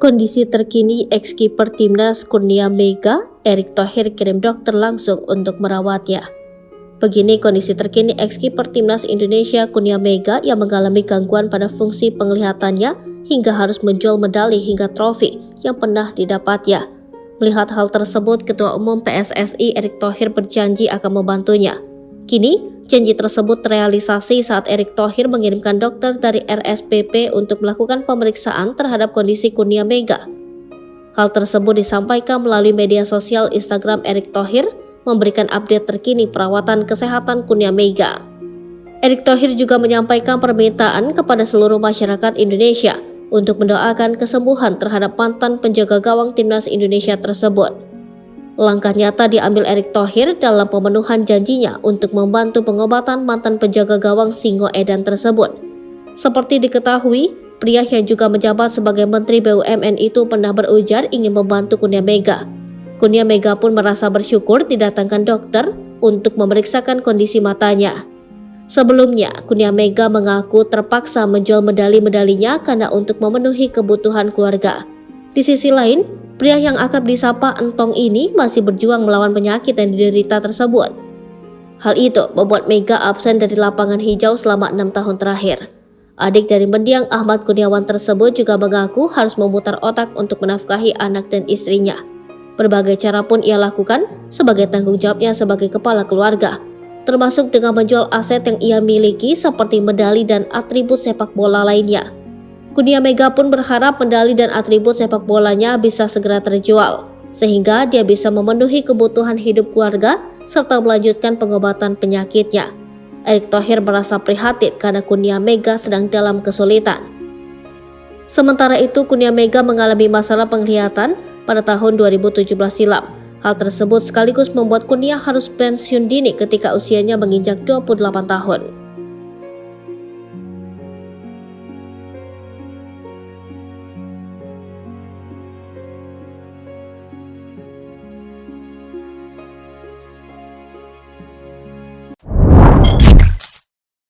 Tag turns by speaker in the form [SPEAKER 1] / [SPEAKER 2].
[SPEAKER 1] Kondisi terkini ex-kiper timnas Kurnia Mega, Erick Thohir kirim dokter langsung untuk merawatnya. Begini kondisi terkini ex-kiper timnas Indonesia Kurnia Mega yang mengalami gangguan pada fungsi penglihatannya hingga harus menjual medali hingga trofi yang pernah didapatnya. Melihat hal tersebut, Ketua Umum PSSI Erick Thohir berjanji akan membantunya. Kini, janji tersebut terrealisasi saat Erick Thohir mengirimkan dokter dari RSPP untuk melakukan pemeriksaan terhadap kondisi Kurnia Mega. Hal tersebut disampaikan melalui media sosial Instagram Erick Thohir, memberikan update terkini perawatan kesehatan Kurnia Mega. Erick Thohir juga menyampaikan permintaan kepada seluruh masyarakat Indonesia untuk mendoakan kesembuhan terhadap mantan penjaga gawang timnas Indonesia tersebut. Langkah nyata diambil Erick Thohir dalam pemenuhan janjinya untuk membantu pengobatan mantan penjaga gawang Singo Edan tersebut. Seperti diketahui, pria yang juga menjabat sebagai Menteri BUMN itu pernah berujar ingin membantu Kurnia Mega. Kurnia Mega pun merasa bersyukur didatangkan dokter untuk memeriksakan kondisi matanya. Sebelumnya, Kurnia Mega mengaku terpaksa menjual medali-medalinya karena untuk memenuhi kebutuhan keluarga. Di sisi lain, pria yang akrab disapa Entong ini masih berjuang melawan penyakit yang diderita tersebut. Hal itu membuat Mega absen dari lapangan hijau selama 6 tahun terakhir. Adik dari mendiang Ahmad Kurniawan tersebut juga mengaku harus memutar otak untuk menafkahi anak dan istrinya. Berbagai cara pun ia lakukan sebagai tanggung jawabnya sebagai kepala keluarga, termasuk dengan menjual aset yang ia miliki seperti medali dan atribut sepak bola lainnya. Kurnia Mega pun berharap medali dan atribut sepak bolanya bisa segera terjual, sehingga dia bisa memenuhi kebutuhan hidup keluarga serta melanjutkan pengobatan penyakitnya. Erick Thohir merasa prihatin karena Kurnia Mega sedang dalam kesulitan. Sementara itu, Kurnia Mega mengalami masalah penglihatan pada tahun 2017 silam. Hal tersebut sekaligus membuat Kurnia harus pensiun dini ketika usianya menginjak 28 tahun.